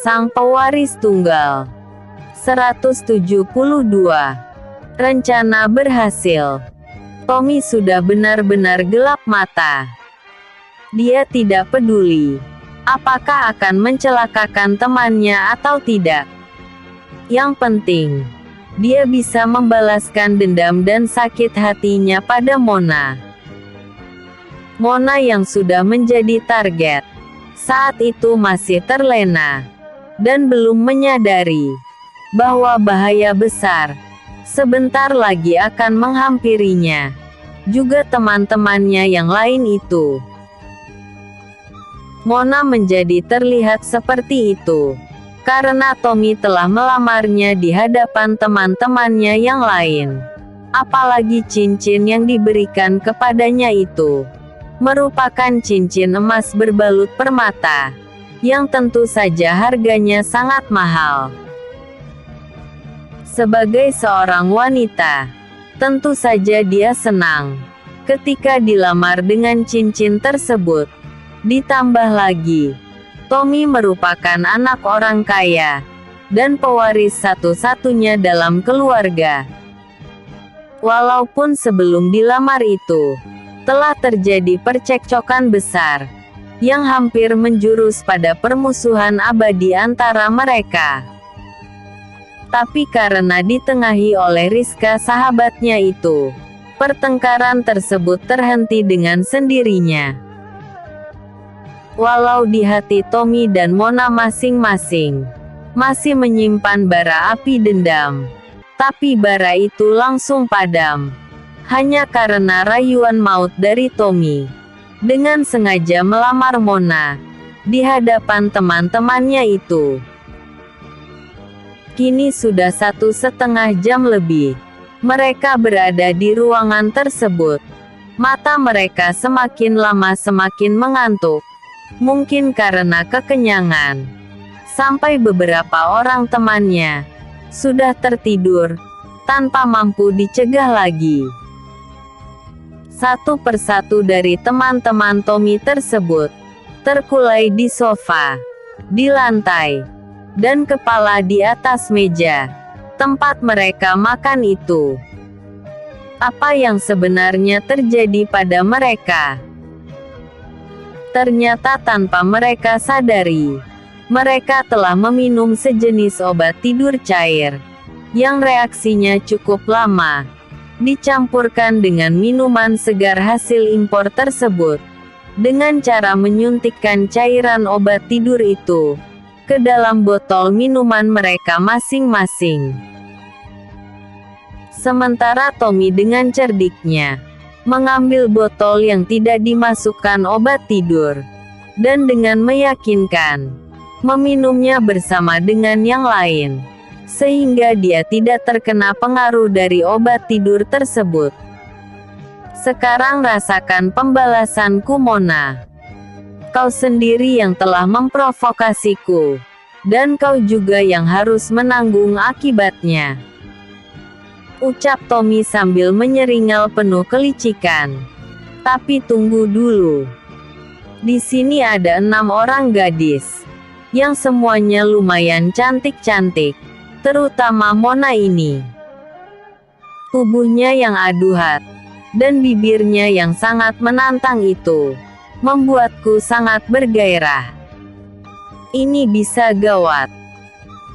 Sang Pewaris Tunggal. 172. Rencana berhasil. Tommy sudah benar-benar gelap mata. Dia tidak peduli apakah akan mencelakakan temannya atau tidak. Yang penting, dia bisa membalaskan dendam dan sakit hatinya pada Mona. Mona yang sudah menjadi target saat itu masih terlena dan belum menyadari bahwa bahaya besar sebentar lagi akan menghampirinya, juga teman-temannya yang lain itu. Mona menjadi terlihat seperti itu karena Tommy telah melamarnya di hadapan teman-temannya yang lain. Apalagi cincin yang diberikan kepadanya itu merupakan cincin emas berbalut permata, yang tentu saja harganya sangat mahal. Sebagai seorang wanita, tentu saja dia senang ketika dilamar dengan cincin tersebut. Ditambah lagi, Tommy merupakan anak orang kaya dan pewaris satu-satunya dalam keluarga. Walaupun sebelum dilamar itu telah terjadi percekcokan besar yang hampir menjurus pada permusuhan abadi antara mereka. Tapi karena ditengahi oleh Rizka sahabatnya itu, pertengkaran tersebut terhenti dengan sendirinya. Walau di hati Tommy dan Mona masing-masing masih menyimpan bara api dendam, tapi bara itu langsung padam hanya karena rayuan maut dari Tommy dengan sengaja melamar Mona di hadapan teman-temannya itu. Kini sudah 1,5 jam lebih mereka berada di ruangan tersebut. Mata mereka semakin lama semakin mengantuk, mungkin karena kekenyangan. Sampai beberapa orang temannya sudah tertidur tanpa mampu dicegah lagi. Satu persatu dari teman-teman Tommy tersebut terkulai di sofa, di lantai, dan kepala di atas meja tempat mereka makan itu. Apa yang sebenarnya terjadi pada mereka? Ternyata tanpa mereka sadari, mereka telah meminum sejenis obat tidur cair, yang reaksinya cukup lama, dicampurkan dengan minuman segar hasil impor tersebut, dengan cara menyuntikkan cairan obat tidur itu ke dalam botol minuman mereka masing-masing. Sementara Tommy dengan cerdiknya mengambil botol yang tidak dimasukkan obat tidur, dan dengan meyakinkan meminumnya bersama dengan yang lain, sehingga dia tidak terkena pengaruh dari obat tidur tersebut. Sekarang rasakan pembalasanku, Mona. Kau sendiri yang telah memprovokasiku, dan kau juga yang harus menanggung akibatnya, ucap Tommy sambil menyeringal penuh kelicikan. Tapi tunggu dulu. Di sini ada 6 orang gadis, yang semuanya lumayan cantik-cantik, terutama Mona ini. Tubuhnya yang aduhat, dan bibirnya yang sangat menantang itu, membuatku sangat bergairah. Ini bisa gawat,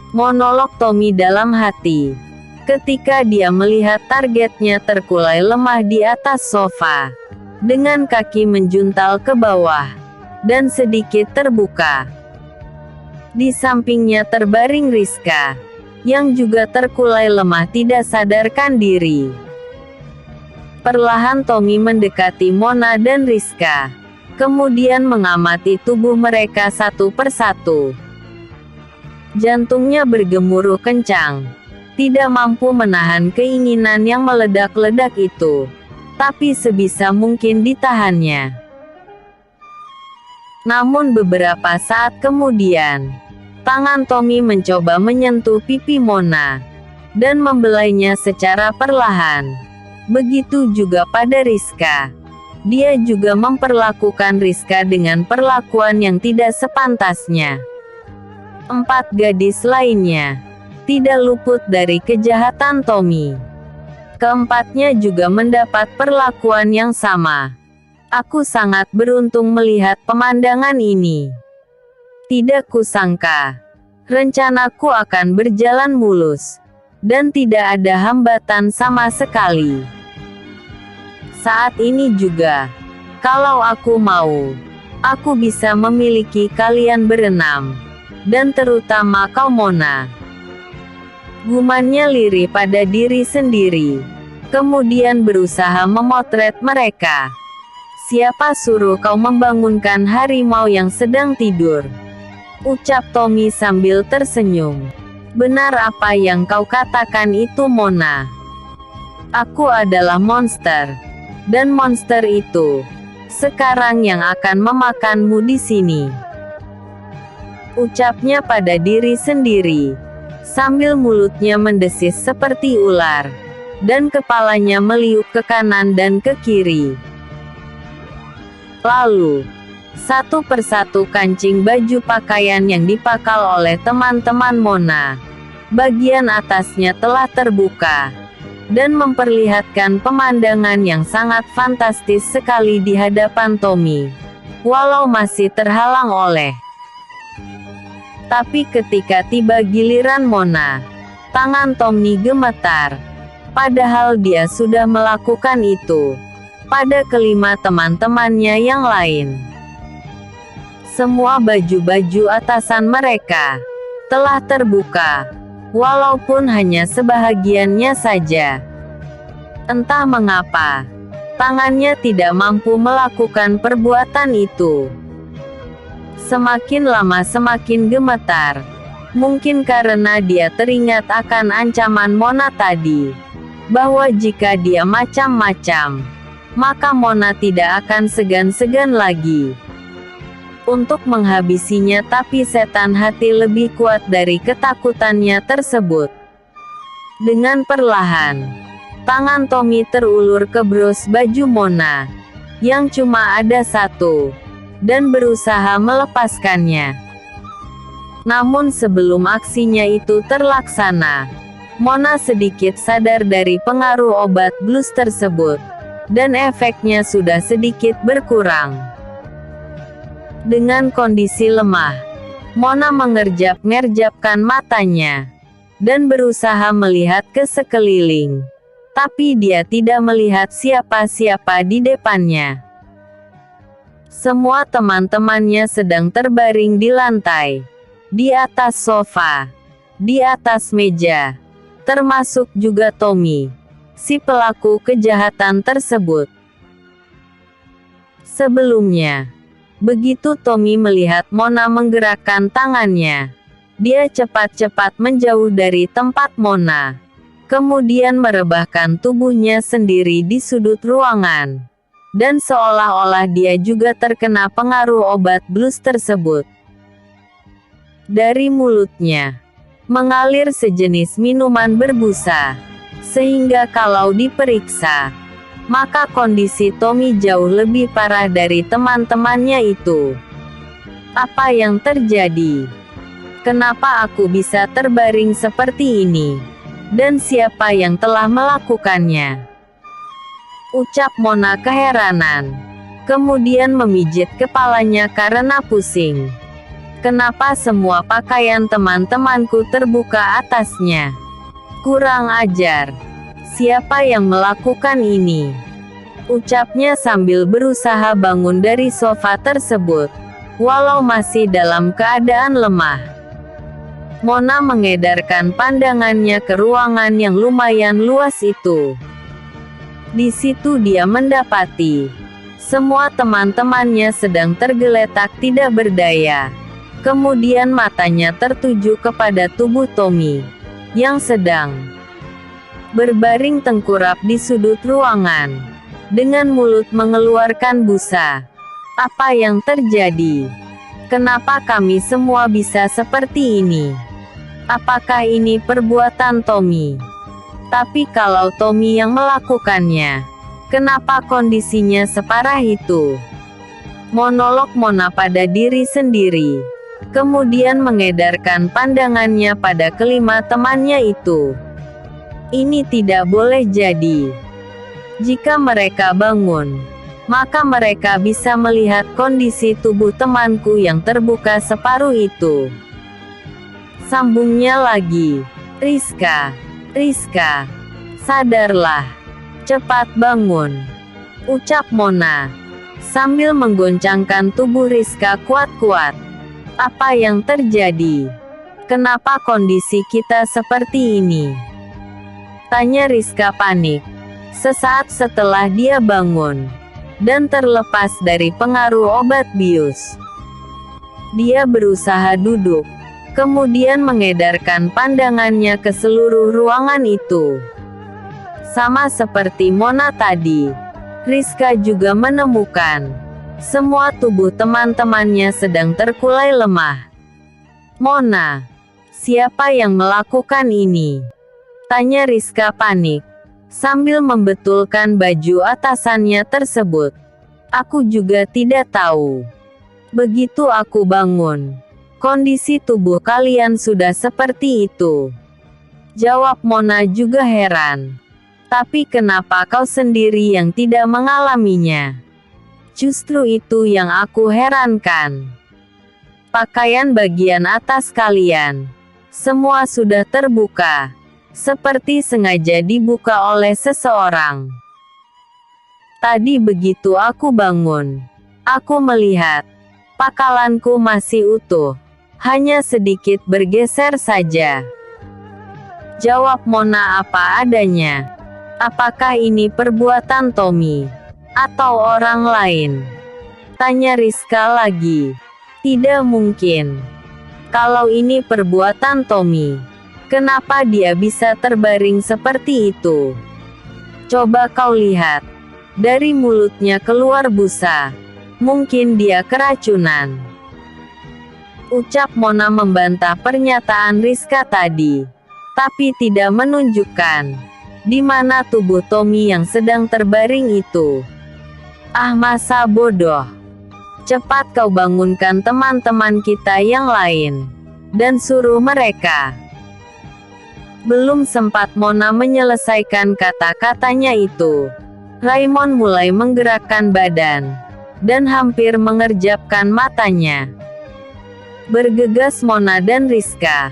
monolog Tommy dalam hati ketika dia melihat targetnya terkulai lemah di atas sofa, dengan kaki menjuntal ke bawah, dan sedikit terbuka. Di sampingnya terbaring Rizka, yang juga terkulai lemah tidak sadarkan diri. Perlahan Tommy mendekati Mona dan Rizka, kemudian mengamati tubuh mereka satu persatu. Jantungnya bergemuruh kencang, tidak mampu menahan keinginan yang meledak-ledak itu, tapi sebisa mungkin ditahannya. Namun beberapa saat kemudian, tangan Tommy mencoba menyentuh pipi Mona, dan membelainya secara perlahan. Begitu juga pada Rizka. Dia juga memperlakukan Rizka dengan perlakuan yang tidak sepantasnya. 4 gadis lainnya tidak luput dari kejahatan Tommy. Keempatnya juga mendapat perlakuan yang sama. Aku sangat beruntung melihat pemandangan ini. Tidak kusangka rencanaku akan berjalan mulus, dan tidak ada hambatan sama sekali. Saat ini juga, kalau aku mau, aku bisa memiliki kalian berenam, dan terutama kau Mona. Gumannya lirih pada diri sendiri, kemudian berusaha memotret mereka. Siapa suruh kau membangunkan harimau yang sedang tidur? Ucap Tommy sambil tersenyum. Benar apa yang kau katakan itu Mona. Aku adalah monster. Dan monster itu sekarang yang akan memakanmu di sini. Ucapnya pada diri sendiri, sambil mulutnya mendesis seperti ular, dan kepalanya meliuk ke kanan dan ke kiri. Lalu, satu persatu kancing baju pakaian yang dipakal oleh teman-teman Mona, bagian atasnya telah terbuka, dan memperlihatkan pemandangan yang sangat fantastis sekali di hadapan Tommy, walau masih terhalang oleh. Tapi ketika tiba giliran Mona, tangan Tommy gemetar, padahal dia sudah melakukan itu pada kelima teman-temannya yang lain. Semua baju-baju atasan mereka telah terbuka, walaupun hanya sebahagiannya saja. Entah mengapa, tangannya tidak mampu melakukan perbuatan itu. Semakin lama semakin gemetar, mungkin karena dia teringat akan ancaman Mona tadi, bahwa jika dia macam-macam, maka Mona tidak akan segan-segan lagi untuk menghabisinya. Tapi setan hati lebih kuat dari ketakutannya tersebut. Dengan perlahan, tangan Tommy terulur ke bros baju Mona, yang cuma ada satu, dan berusaha melepaskannya. Namun sebelum aksinya itu terlaksana, Mona sedikit sadar dari pengaruh obat blues tersebut, dan efeknya sudah sedikit berkurang. Dengan kondisi lemah, Mona mengerjap-ngerjapkan matanya, dan berusaha melihat ke sekeliling. Tapi dia tidak melihat siapa-siapa di depannya. Semua teman-temannya sedang terbaring di lantai, di atas sofa, di atas meja, termasuk juga Tommy, si pelaku kejahatan tersebut. Sebelumnya, begitu Tommy melihat Mona menggerakkan tangannya, dia cepat-cepat menjauh dari tempat Mona, kemudian merebahkan tubuhnya sendiri di sudut ruangan. Dan seolah-olah dia juga terkena pengaruh obat blues tersebut. Dari mulutnya mengalir sejenis minuman berbusa, sehingga kalau diperiksa, maka kondisi Tommy jauh lebih parah dari teman-temannya itu. Apa yang terjadi? Kenapa aku bisa terbaring seperti ini? Dan siapa yang telah melakukannya? Ucap Mona keheranan, kemudian memijit kepalanya karena pusing. Kenapa semua pakaian teman-temanku terbuka atasnya? Kurang ajar. Siapa yang melakukan ini? Ucapnya sambil berusaha bangun dari sofa tersebut, walau masih dalam keadaan lemah. Mona mengedarkan pandangannya ke ruangan yang lumayan luas itu. Di situ dia mendapati semua teman-temannya sedang tergeletak tidak berdaya. Kemudian matanya tertuju kepada tubuh Tommy, yang sedang berbaring tengkurap di sudut ruangan, dengan mulut mengeluarkan busa. Apa yang terjadi? Kenapa kami semua bisa seperti ini? Apakah ini perbuatan Tommy? Tapi kalau Tommy yang melakukannya, kenapa kondisinya separah itu? Monolog Mona pada diri sendiri. Kemudian mengedarkan pandangannya pada kelima temannya itu. Ini tidak boleh jadi. Jika mereka bangun, maka mereka bisa melihat kondisi tubuh temanku yang terbuka separuh itu. Sambungnya lagi. Rizka, Rizka, sadarlah. Cepat bangun, ucap Mona, sambil menggoncangkan tubuh Rizka kuat-kuat. Apa yang terjadi? Kenapa kondisi kita seperti ini? Tanya Rizka panik. Sesaat setelah dia bangun dan terlepas dari pengaruh obat bius. Dia berusaha duduk, kemudian mengedarkan pandangannya ke seluruh ruangan itu. Sama seperti Mona tadi, Rizka juga menemukan semua tubuh teman-temannya sedang terkulai lemah. Mona, siapa yang melakukan ini? Tanya Rizka panik, sambil membetulkan baju atasannya tersebut. Aku juga tidak tahu. Begitu aku bangun, kondisi tubuh kalian sudah seperti itu. Jawab Mona juga heran. Tapi kenapa kau sendiri yang tidak mengalaminya? Justru itu yang aku herankan. Pakaian bagian atas kalian semua sudah terbuka, seperti sengaja dibuka oleh seseorang. Tadi begitu aku bangun, aku melihat pakalanku masih utuh, hanya sedikit bergeser saja. Jawab Mona apa adanya. Apakah ini perbuatan Tommy atau orang lain? Tanya Rizka lagi. Tidak mungkin. Kalau ini perbuatan Tommy, kenapa dia bisa terbaring seperti itu? Coba kau lihat. Dari mulutnya keluar busa. Mungkin dia keracunan. Ucap Mona membantah pernyataan Rizka tadi, tapi tidak menunjukkan di mana tubuh Tommy yang sedang terbaring itu. Ah, masa bodoh. Cepat kau bangunkan teman-teman kita yang lain, dan suruh mereka. Belum sempat Mona menyelesaikan kata-katanya itu, Raymond mulai menggerakkan badan, dan hampir mengerjapkan matanya. Bergegas Mona dan Rizka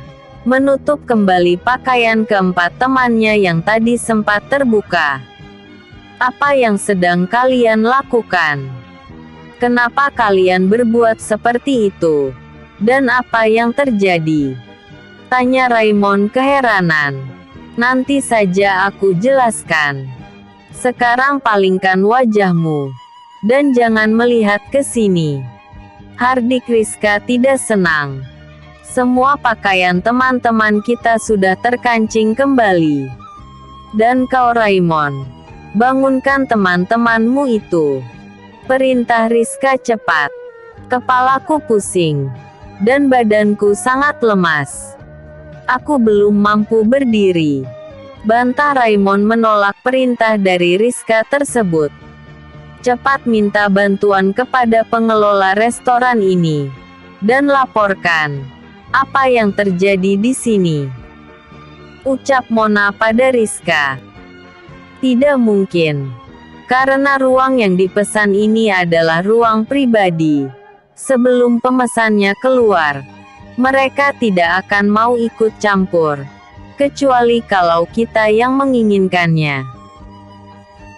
menutup kembali pakaian keempat temannya yang tadi sempat terbuka. Apa yang sedang kalian lakukan? Kenapa kalian berbuat seperti itu? Dan apa yang terjadi? Tanya Raymond keheranan. Nanti saja aku jelaskan. Sekarang palingkan wajahmu, dan jangan melihat ke sini. Hardik Rizka tidak senang. Semua pakaian teman-teman kita sudah terkancing kembali. Dan kau Raymond, bangunkan teman-temanmu itu. Perintah Rizka cepat. Kepalaku pusing, dan badanku sangat lemas. Aku belum mampu berdiri. Bantah Raymond menolak perintah dari Rizka tersebut. Cepat minta bantuan kepada pengelola restoran ini, dan laporkan apa yang terjadi di sini. Ucap Mona pada Rizka. Tidak mungkin. Karena ruang yang dipesan ini adalah ruang pribadi. Sebelum pemesannya keluar, mereka tidak akan mau ikut campur. Kecuali kalau kita yang menginginkannya.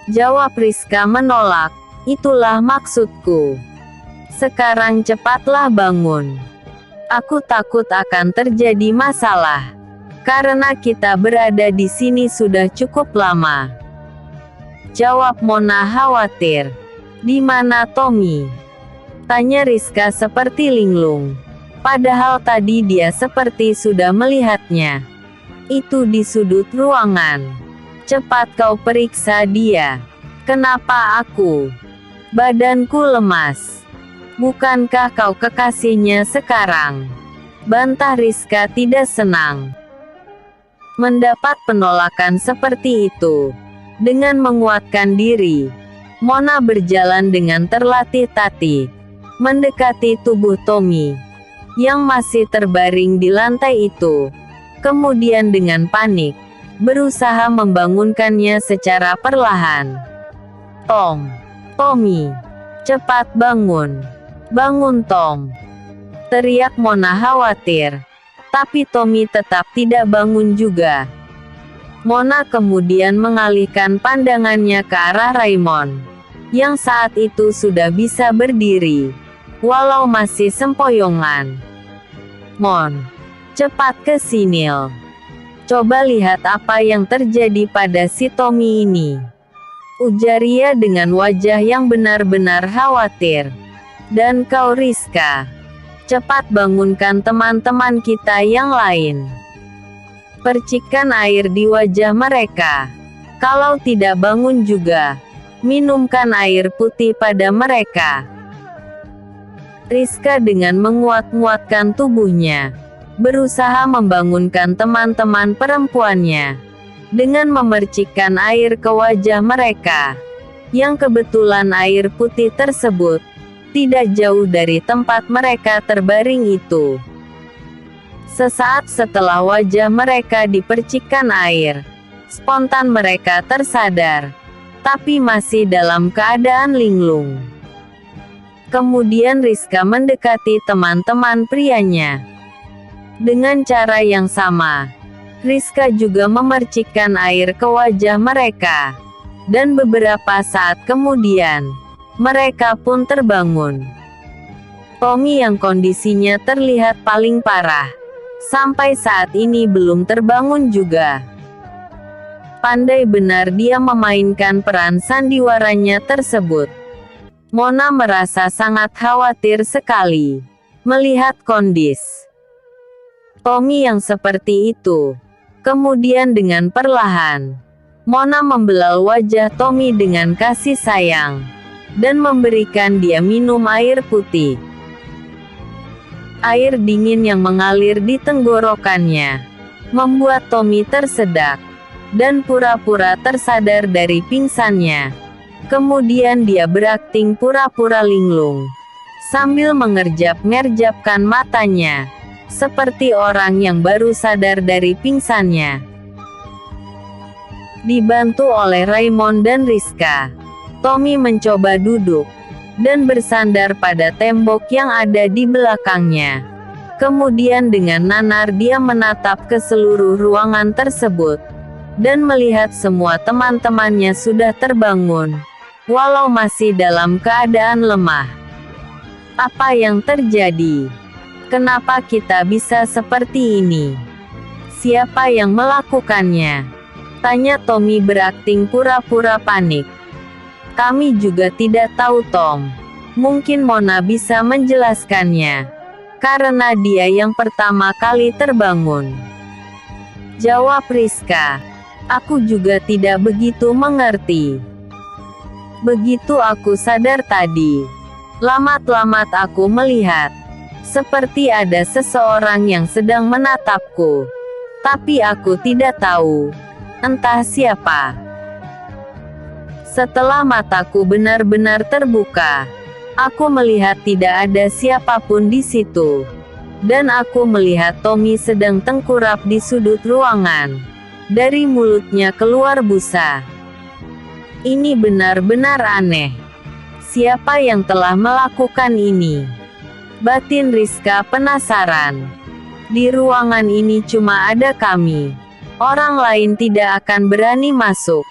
Jawab Rizka menolak. Itulah maksudku. Sekarang cepatlah bangun. Aku takut akan terjadi masalah. Karena kita berada di sini sudah cukup lama. Jawab Mona khawatir. Di mana Tommy? Tanya Rizka seperti linglung. Padahal tadi dia seperti sudah melihatnya. Itu di sudut ruangan. Cepat kau periksa dia. Kenapa aku? Badanku lemas. Bukankah kau kekasihnya sekarang? Bantah Rizka tidak senang. Mendapat penolakan seperti itu. Dengan menguatkan diri, Mona berjalan dengan terlatih-tatih, mendekati tubuh Tommy, yang masih terbaring di lantai itu. Kemudian dengan panik, berusaha membangunkannya secara perlahan. "Tom, Tommy, cepat bangun. Bangun Tom!" teriak Mona khawatir. Tapi Tommy tetap tidak bangun juga. Mona kemudian mengalihkan pandangannya ke arah Raymond, yang saat itu sudah bisa berdiri, walau masih sempoyongan. "Mon, cepat ke sini. Coba lihat apa yang terjadi pada si Tommy ini," ujar ia dengan wajah yang benar-benar khawatir. "Dan kau Rizka, cepat bangunkan teman-teman kita yang lain." Percikan air di wajah mereka. "Kalau tidak bangun juga, minumkan air putih pada mereka." Rizka dengan menguat-nguatkan tubuhnya, berusaha membangunkan teman-teman perempuannya, dengan memercikkan air ke wajah mereka, yang kebetulan air putih tersebut, tidak jauh dari tempat mereka terbaring itu. Sesaat setelah wajah mereka dipercikkan air, spontan mereka tersadar, tapi masih dalam keadaan linglung. Kemudian Rizka mendekati teman-teman prianya. Dengan cara yang sama, Rizka juga memercikkan air ke wajah mereka. Dan beberapa saat kemudian, mereka pun terbangun. Tommy yang kondisinya terlihat paling parah, sampai saat ini belum terbangun juga. Pandai benar dia memainkan peran sandiwaranya tersebut. Mona merasa sangat khawatir sekali melihat kondisi Tommy yang seperti itu. Kemudian dengan perlahan, Mona membelal wajah Tommy dengan kasih sayang, dan memberikan dia minum air putih. Air dingin yang mengalir di tenggorokannya, membuat Tommy tersedak, dan pura-pura tersadar dari pingsannya. Kemudian dia berakting pura-pura linglung, sambil mengerjap-ngerjapkan matanya, seperti orang yang baru sadar dari pingsannya. Dibantu oleh Raymond dan Rizka, Tommy mencoba duduk, dan bersandar pada tembok yang ada di belakangnya. Kemudian dengan nanar dia menatap ke seluruh ruangan tersebut, dan melihat semua teman-temannya sudah terbangun, walau masih dalam keadaan lemah. "Apa yang terjadi? Kenapa kita bisa seperti ini? Siapa yang melakukannya?" tanya Tommy berakting pura-pura panik. "Kami juga tidak tahu Tom. Mungkin Mona bisa menjelaskannya, karena dia yang pertama kali terbangun," jawab Rizka. "Aku juga tidak begitu mengerti. Begitu aku sadar tadi, lamat-lamat aku melihat, seperti ada seseorang yang sedang menatapku. Tapi aku tidak tahu, entah siapa." Setelah mataku benar-benar terbuka, aku melihat tidak ada siapapun di situ. Dan aku melihat Tommy sedang tengkurap di sudut ruangan. Dari mulutnya keluar busa. Ini benar-benar aneh. Siapa yang telah melakukan ini? Batin Rizka penasaran. Di ruangan ini cuma ada kami. Orang lain tidak akan berani masuk.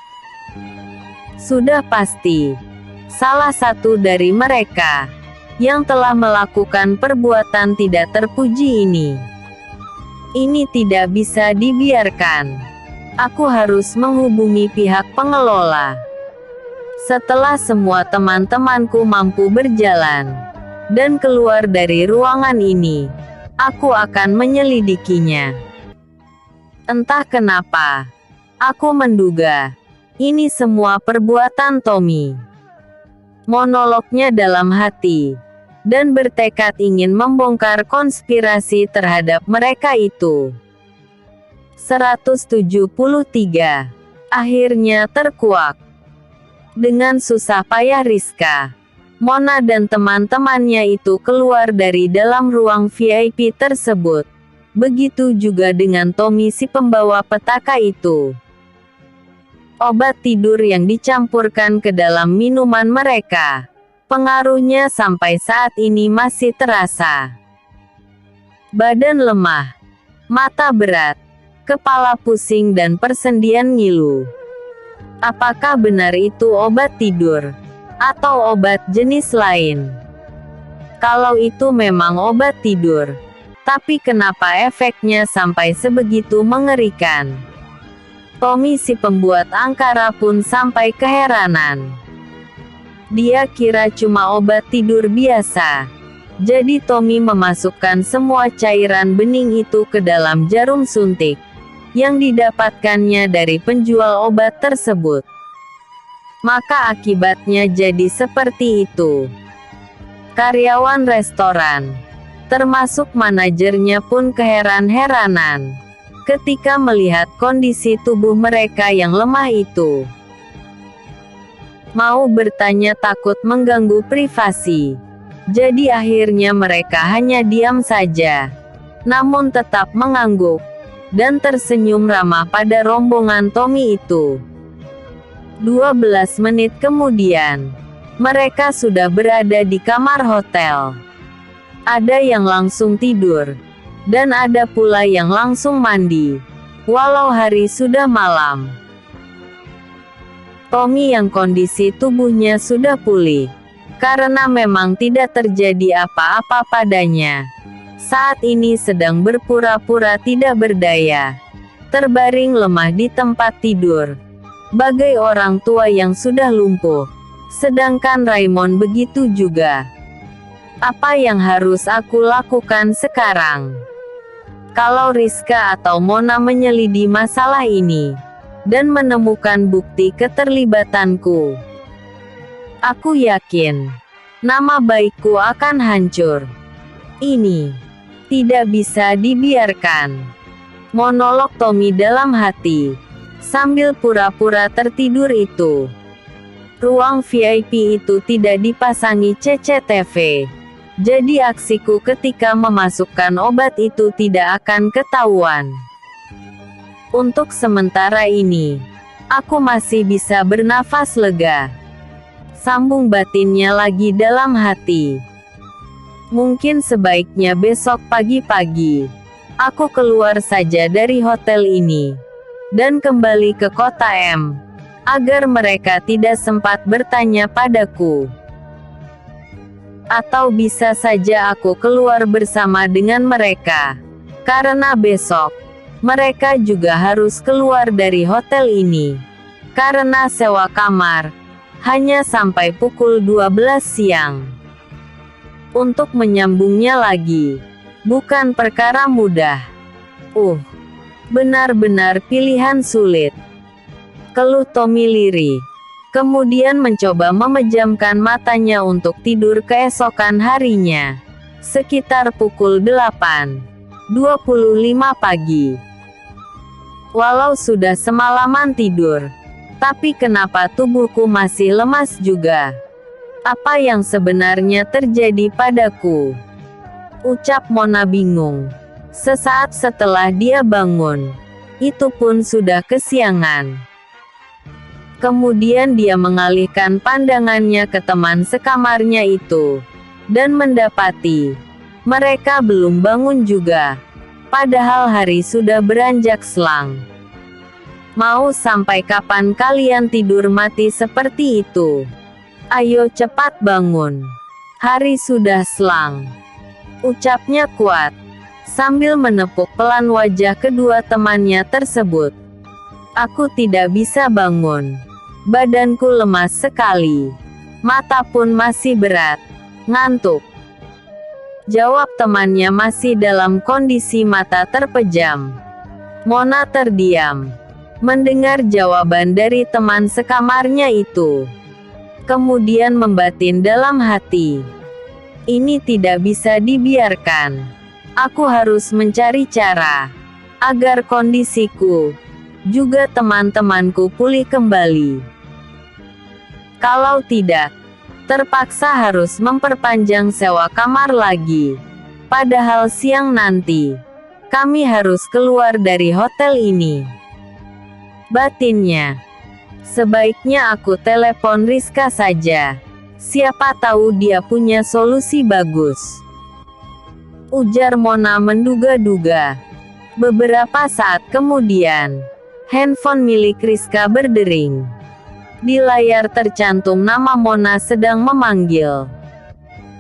Sudah pasti, salah satu dari mereka, yang telah melakukan perbuatan tidak terpuji ini. Ini tidak bisa dibiarkan. Aku harus menghubungi pihak pengelola. Setelah semua teman-temanku mampu berjalan dan keluar dari ruangan ini, aku akan menyelidikinya. Entah kenapa, aku menduga ini semua perbuatan Tommy. Monolognya dalam hati, dan bertekad ingin membongkar konspirasi terhadap mereka itu. 173. Akhirnya terkuak. Dengan susah payah Rizka Mona dan teman-temannya itu keluar dari dalam ruang VIP tersebut. Begitu juga dengan Tommy si pembawa petaka itu. Obat tidur yang dicampurkan ke dalam minuman mereka. Pengaruhnya sampai saat ini masih terasa. Badan lemah, mata berat, kepala pusing dan persendian ngilu. Apakah benar itu obat tidur? Atau obat jenis lain? Kalau itu memang obat tidur, tapi kenapa efeknya sampai sebegitu mengerikan? Tommy si pembuat angkara pun sampai keheranan. Dia kira cuma obat tidur biasa. Jadi Tommy memasukkan semua cairan bening itu ke dalam jarum suntik yang didapatkannya dari penjual obat tersebut. Maka akibatnya jadi seperti itu. Karyawan restoran, termasuk manajernya pun keheran-heranan ketika melihat kondisi tubuh mereka yang lemah itu. Mau bertanya takut mengganggu privasi. Jadi akhirnya mereka hanya diam saja. Namun tetap mengangguk dan tersenyum ramah pada rombongan Tommy itu. 12 menit kemudian, mereka sudah berada di kamar hotel. Ada yang langsung tidur, dan ada pula yang langsung mandi, walau hari sudah malam. Tommy yang kondisi tubuhnya sudah pulih, karena memang tidak terjadi apa-apa padanya. Saat ini sedang berpura-pura tidak berdaya, terbaring lemah di tempat tidur, bagai orang tua yang sudah lumpuh. Sedangkan Raymond begitu juga. Apa yang harus aku lakukan sekarang? Kalau Rizka atau Mona menyelidiki masalah ini dan menemukan bukti keterlibatanku, aku yakin nama baikku akan hancur. Ini tidak bisa dibiarkan. Monolog Tommy dalam hati sambil pura-pura tertidur itu. Ruang VIP itu tidak dipasangi CCTV. Jadi aksiku ketika memasukkan obat itu tidak akan ketahuan. Untuk sementara ini, aku masih bisa bernafas lega. Sambung batinnya lagi dalam hati. Mungkin sebaiknya besok pagi-pagi aku keluar saja dari hotel ini dan kembali ke kota M, agar mereka tidak sempat bertanya padaku. Atau bisa saja aku keluar bersama dengan mereka, karena besok mereka juga harus keluar dari hotel ini, karena sewa kamar hanya sampai pukul 12 siang. Untuk menyambungnya lagi, bukan perkara mudah. Benar-benar pilihan sulit. Keluh Tommy lirih. Kemudian mencoba memejamkan matanya untuk tidur keesokan harinya. Sekitar pukul 8:25 pagi. Walau sudah semalaman tidur, tapi kenapa tubuhku masih lemas juga? Apa yang sebenarnya terjadi padaku? Ucap Mona bingung. Sesaat setelah dia bangun, itu pun sudah kesiangan. Kemudian dia mengalihkan pandangannya ke teman sekamarnya itu, dan mendapati mereka belum bangun juga, padahal hari sudah beranjak selang. Mau sampai kapan kalian tidur mati seperti itu? Ayo cepat bangun. Hari sudah selang. Ucapnya kuat, sambil menepuk pelan wajah kedua temannya tersebut. Aku tidak bisa bangun. Badanku lemas sekali. Mata pun masih berat. Ngantuk. Jawab temannya masih dalam kondisi mata terpejam. Mona terdiam mendengar jawaban dari teman sekamarnya itu. Kemudian membatin dalam hati. Ini tidak bisa dibiarkan. Aku harus mencari cara agar kondisiku juga teman-temanku pulih kembali. Kalau tidak, terpaksa harus memperpanjang sewa kamar lagi. Padahal siang nanti, kami harus keluar dari hotel ini. Batinnya, sebaiknya aku telepon Rizka saja. Siapa tahu dia punya solusi bagus. Ujar Mona menduga-duga. Beberapa saat kemudian, handphone milik Rizka berdering. Di layar tercantum nama Mona sedang memanggil.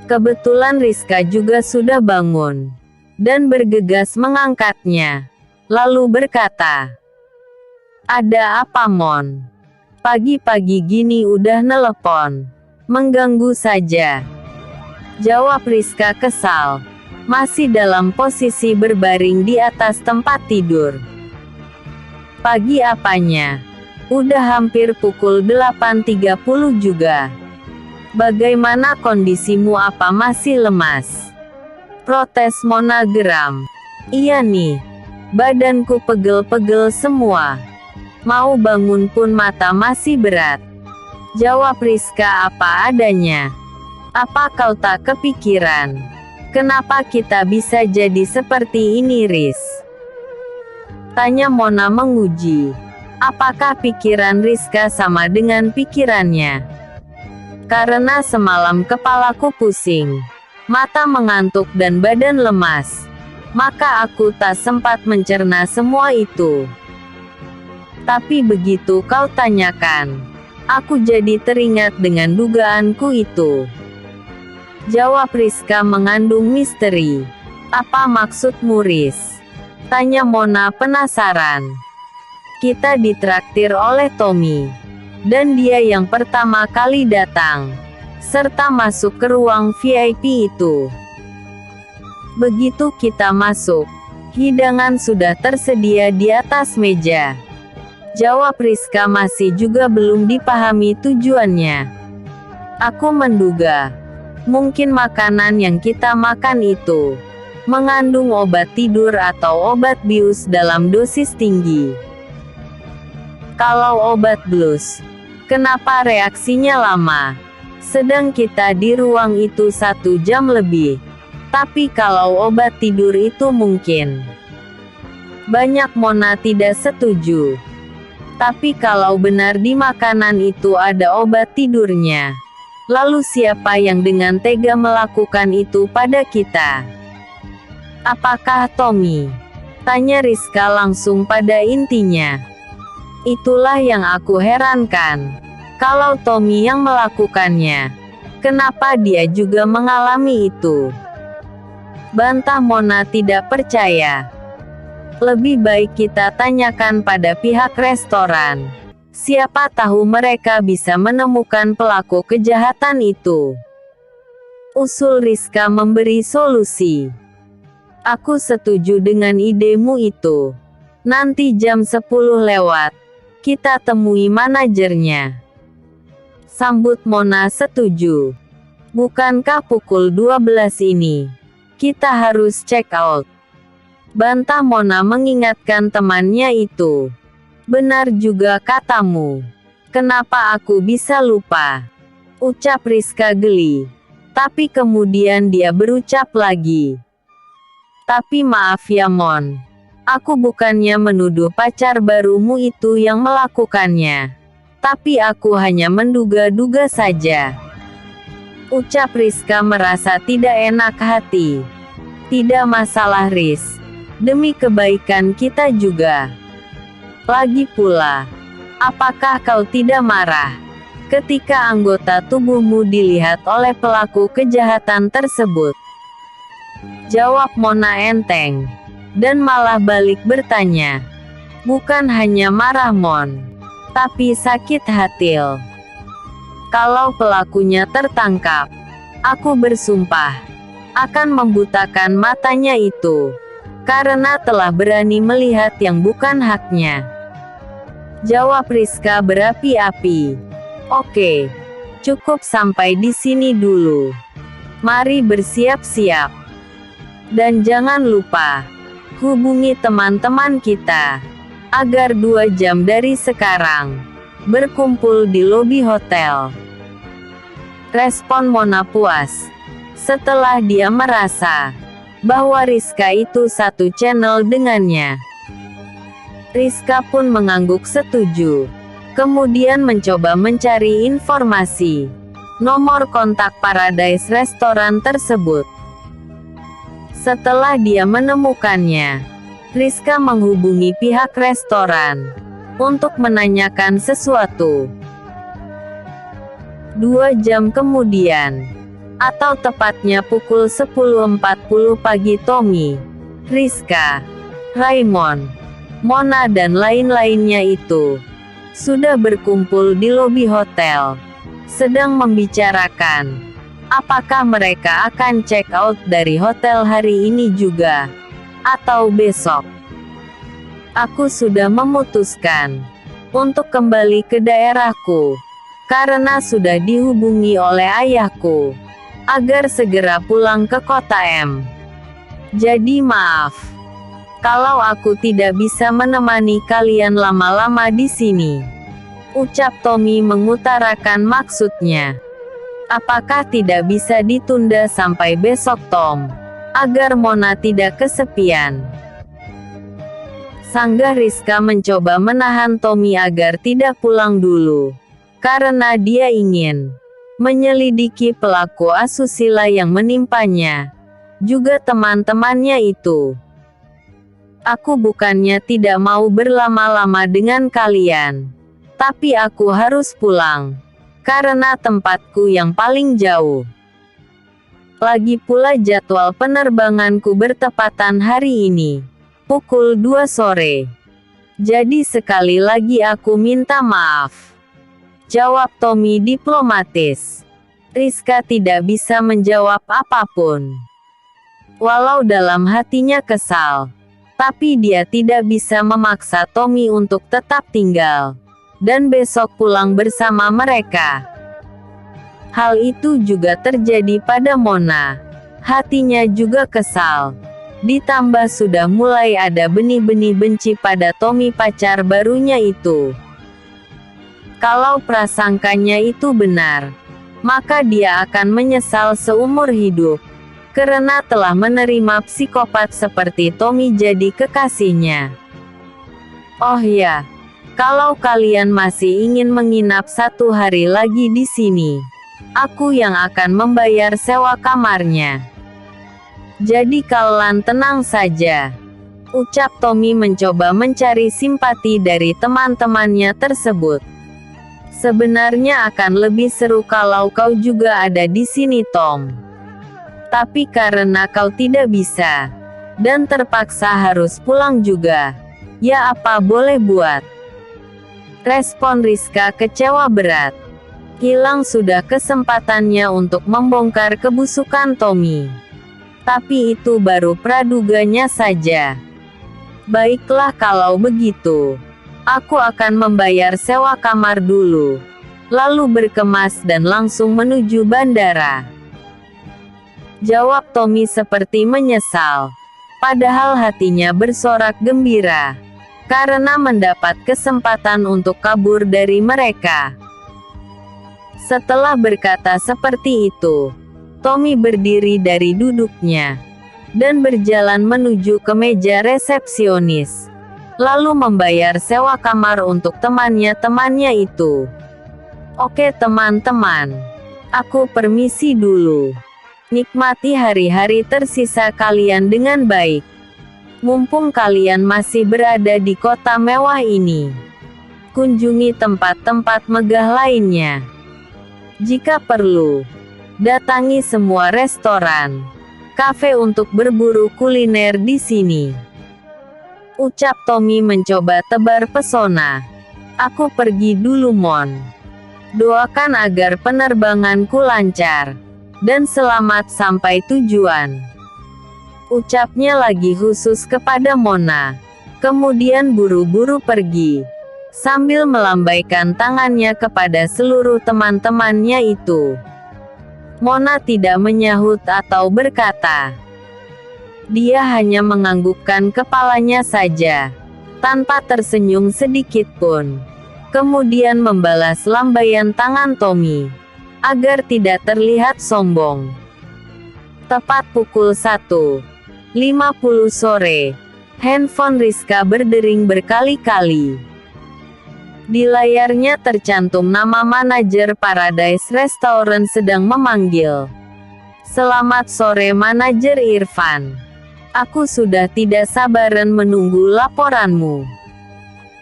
Kebetulan Rizka juga sudah bangun dan bergegas mengangkatnya. Lalu berkata, "Ada apa, Mon? Pagi-pagi gini udah nelepon. Mengganggu saja." Jawab Rizka kesal. Masih dalam posisi berbaring di atas tempat tidur. "Pagi apanya? Udah hampir pukul 8.30 juga. Bagaimana kondisimu, apa masih lemas?" Protes Mona geram. "Iya nih, badanku pegel-pegel semua. Mau bangun pun mata masih berat." Jawab Rizka apa adanya. "Apa kau tak kepikiran? Kenapa kita bisa jadi seperti ini, Riz?" Tanya Mona menguji. Apakah pikiran Rizka sama dengan pikirannya? "Karena semalam kepalaku pusing, mata mengantuk dan badan lemas. Maka aku tak sempat mencerna semua itu. Tapi begitu kau tanyakan, aku jadi teringat dengan dugaanku itu." Jawab Rizka mengandung misteri. "Apa maksudmu, Riz?" Tanya Mona penasaran. "Kita ditraktir oleh Tommy. Dan dia yang pertama kali datang, serta masuk ke ruang VIP itu. Begitu kita masuk, hidangan sudah tersedia di atas meja." Jawab Rizka masih juga belum dipahami tujuannya. "Aku menduga, mungkin makanan yang kita makan itu mengandung obat tidur atau obat bius dalam dosis tinggi. Kalau obat blus, kenapa reaksinya lama? Sedang kita di ruang itu 1 jam lebih. Tapi kalau obat tidur itu mungkin." Banyak Mona tidak setuju. Tapi kalau benar di makanan itu ada obat tidurnya, lalu siapa yang dengan tega melakukan itu pada kita? Apakah Tommy? Tanya Rizka langsung pada intinya. Itulah yang aku herankan. Kalau Tommy yang melakukannya, kenapa dia juga mengalami itu? Bantah Mona tidak percaya. Lebih baik kita tanyakan pada pihak restoran. Siapa tahu mereka bisa menemukan pelaku kejahatan itu. Usul Rizka memberi solusi. "Aku setuju dengan idemu itu. Nanti jam 10 lewat, kita temui manajernya." Sambut Mona setuju. "Bukankah pukul 12 ini? Kita harus check out." Bantah Mona mengingatkan temannya itu. "Benar juga katamu. Kenapa aku bisa lupa?" Ucap Rizka geli. Tapi kemudian dia berucap lagi. "Tapi maaf ya Mon. Aku bukannya menuduh pacar barumu itu yang melakukannya. Tapi aku hanya menduga-duga saja." Ucap Rizka merasa tidak enak hati. "Tidak masalah Riz. Demi kebaikan kita juga. Lagi pula, apakah kau tidak marah ketika anggota tubuhmu dilihat oleh pelaku kejahatan tersebut?" Jawab Mona enteng. Dan malah balik bertanya. "Bukan hanya marah Mon, tapi sakit hati. Kalau pelakunya tertangkap, aku bersumpah akan membutakan matanya itu. Karena telah berani melihat yang bukan haknya." Jawab Rizka berapi-api. "Oke, cukup sampai di sini dulu. Mari bersiap-siap. Dan jangan lupa, hubungi teman-teman kita, agar 2 jam dari sekarang, berkumpul di lobi hotel." Respon Mona puas. Setelah dia merasa bahwa Rizka itu satu channel dengannya. Rizka pun mengangguk setuju. Kemudian mencoba mencari informasi nomor kontak Paradise restoran tersebut. Setelah dia menemukannya, Rizka menghubungi pihak restoran untuk menanyakan sesuatu. 2 jam kemudian, atau tepatnya pukul 10.40 pagi, Tommy, Rizka, Raymond, Mona dan lain-lainnya itu sudah berkumpul di lobi hotel, sedang membicarakan apakah mereka akan check out dari hotel hari ini juga, atau besok. Aku sudah memutuskan untuk kembali ke daerahku, karena sudah dihubungi oleh ayahku agar segera pulang ke kota M. Jadi maaf kalau aku tidak bisa menemani kalian lama-lama di sini, ucap Tommy mengutarakan maksudnya. Apakah tidak bisa ditunda sampai besok, Tom, agar Mona tidak kesepian? Sanggah Rizka mencoba menahan Tommy agar tidak pulang dulu, karena dia ingin menyelidiki pelaku asusila yang menimpanya, juga teman-temannya itu. Aku bukannya tidak mau berlama-lama dengan kalian, tapi aku harus pulang, karena tempatku yang paling jauh. Lagi pula jadwal penerbanganku bertepatan hari ini, pukul 2 sore. Jadi sekali lagi aku minta maaf, jawab Tommy diplomatis. Rizka tidak bisa menjawab apapun. Walau dalam hatinya kesal, tapi dia tidak bisa memaksa Tommy untuk tetap tinggal dan besok pulang bersama mereka. Hal itu juga terjadi pada Mona. Hatinya juga kesal. Ditambah sudah mulai ada benih-benih benci pada Tommy, pacar barunya itu. Kalau prasangkanya itu benar, maka dia akan menyesal seumur hidup, karena telah menerima psikopat seperti Tommy jadi kekasihnya. Oh ya, kalau kalian masih ingin menginap 1 hari lagi di sini, aku yang akan membayar sewa kamarnya. Jadi kalian tenang saja, ucap Tommy mencoba mencari simpati dari teman-temannya tersebut. Sebenarnya akan lebih seru kalau kau juga ada di sini, Tom. Tapi karena kau tidak bisa dan terpaksa harus pulang juga, ya apa boleh buat. Respon Rizka kecewa berat. Hilang sudah kesempatannya untuk membongkar kebusukan Tommy. Tapi itu baru praduganya saja. Baiklah kalau begitu, aku akan membayar sewa kamar dulu, lalu berkemas dan langsung menuju bandara, jawab Tommy seperti menyesal. Padahal hatinya bersorak gembira, karena mendapat kesempatan untuk kabur dari mereka. Setelah berkata seperti itu, Tommy berdiri dari duduknya dan berjalan menuju ke meja resepsionis, lalu membayar sewa kamar untuk temannya itu. Oke teman-teman, aku permisi dulu. Nikmati hari-hari tersisa kalian dengan baik. Mumpung kalian masih berada di kota mewah ini, kunjungi tempat-tempat megah lainnya. Jika perlu, datangi semua restoran, kafe untuk berburu kuliner di sini, ucap Tommy mencoba tebar pesona. Aku pergi dulu, Mon. Doakan agar penerbanganku lancar dan selamat sampai tujuan, ucapnya lagi khusus kepada Mona. Kemudian buru-buru pergi, sambil melambaikan tangannya kepada seluruh teman-temannya itu. Mona tidak menyahut atau berkata. Dia hanya menganggukkan kepalanya saja, tanpa tersenyum sedikit pun. Kemudian membalas lambaian tangan Tommy. agar tidak terlihat sombong. Tepat pukul 1.50 sore, handphone Rizka berdering berkali-kali. Di layarnya tercantum nama manajer Paradise Restaurant sedang memanggil. "Selamat sore manajer Irfan. Aku sudah tidak sabaran menunggu laporanmu,"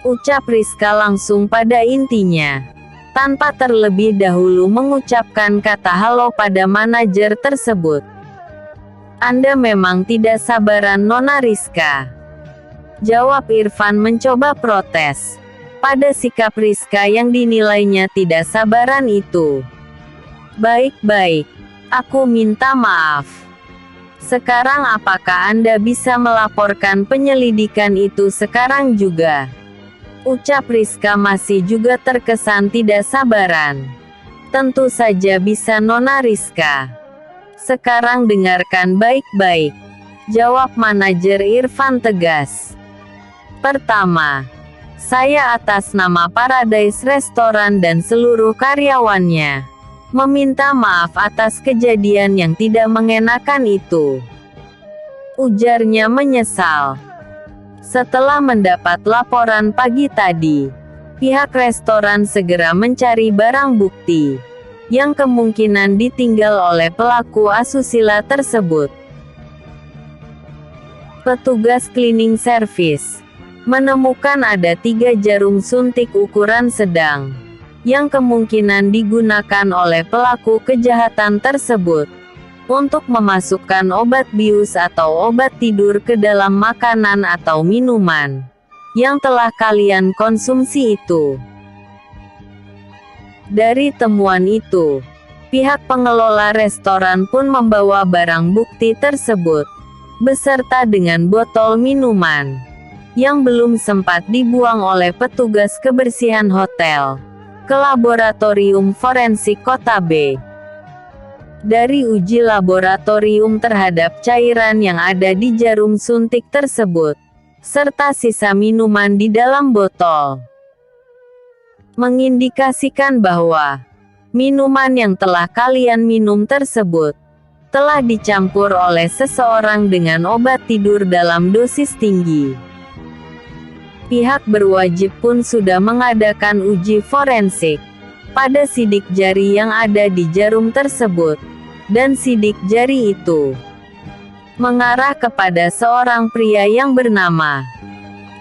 ucap Rizka langsung pada intinya, tanpa terlebih dahulu mengucapkan kata halo pada manajer tersebut. "Anda memang tidak sabaran Nona Rizka," jawab Irfan mencoba protes pada sikap Rizka yang dinilainya tidak sabaran itu. "Baik-baik, aku minta maaf. Sekarang apakah Anda bisa melaporkan penyelidikan itu sekarang juga?" ucap Rizka masih juga terkesan tidak sabaran. "Tentu saja bisa Nona Rizka. Sekarang dengarkan baik-baik," jawab manajer Irfan tegas. "Pertama, saya atas nama Paradise Restoran dan seluruh karyawannya meminta maaf atas kejadian yang tidak mengenakan itu," ujarnya menyesal. Setelah mendapat laporan pagi tadi, pihak restoran segera mencari barang bukti yang kemungkinan ditinggal oleh pelaku asusila tersebut. Petugas cleaning service menemukan ada 3 jarum suntik ukuran sedang yang kemungkinan digunakan oleh pelaku kejahatan tersebut untuk memasukkan obat bius atau obat tidur ke dalam makanan atau minuman yang telah kalian konsumsi itu. Dari temuan itu, pihak pengelola restoran pun membawa barang bukti tersebut beserta dengan botol minuman yang belum sempat dibuang oleh petugas kebersihan hotel ke laboratorium forensik Kota B. Dari uji laboratorium terhadap cairan yang ada di jarum suntik tersebut, serta sisa minuman di dalam botol, mengindikasikan bahwa minuman yang telah kalian minum tersebut telah dicampur oleh seseorang dengan obat tidur dalam dosis tinggi. Pihak berwajib pun sudah mengadakan uji forensik pada sidik jari yang ada di jarum tersebut, dan sidik jari itu mengarah kepada seorang pria yang bernama.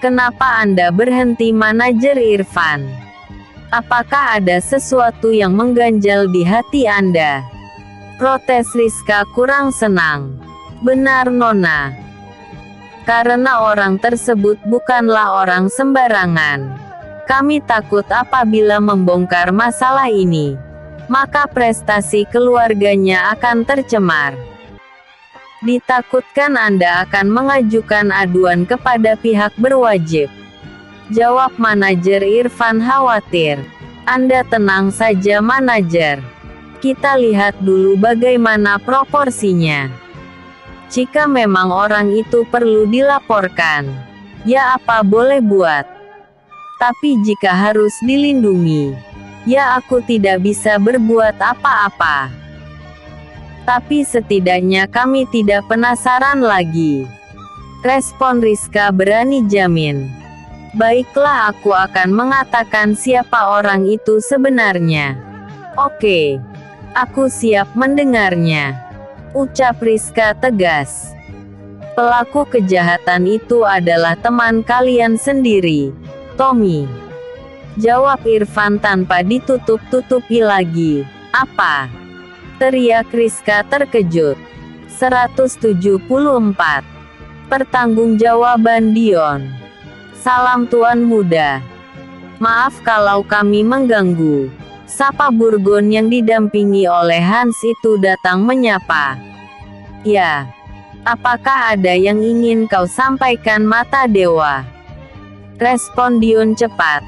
"Kenapa Anda berhenti manajer Irfan? Apakah ada sesuatu yang mengganjal di hati Anda?" protes Rizka kurang senang. "Benar Nona. Karena orang tersebut bukanlah orang sembarangan. Kami takut apabila membongkar masalah ini, maka prestasi keluarganya akan tercemar. Ditakutkan Anda akan mengajukan aduan kepada pihak berwajib," jawab manajer Irfan khawatir. "Anda tenang saja manajer. Kita lihat dulu bagaimana proporsinya. Jika memang orang itu perlu dilaporkan, ya apa boleh buat. Tapi jika harus dilindungi, ya aku tidak bisa berbuat apa-apa. Tapi setidaknya kami tidak penasaran lagi," respon Rizka berani jamin. "Baiklah, aku akan mengatakan siapa orang itu sebenarnya." "Oke, aku siap mendengarnya," ucap Rizka tegas. "Pelaku kejahatan itu adalah teman kalian sendiri, Tommy," jawab Irfan tanpa ditutup-tutupi lagi. "Apa?" teriak Rizka terkejut. 174. Pertanggungjawaban Dion. "Salam Tuan Muda. Maaf kalau kami mengganggu," sapa Burgon yang didampingi oleh Hans itu datang menyapa. "Ya, apakah ada yang ingin kau sampaikan Mata Dewa?" respon Dion cepat.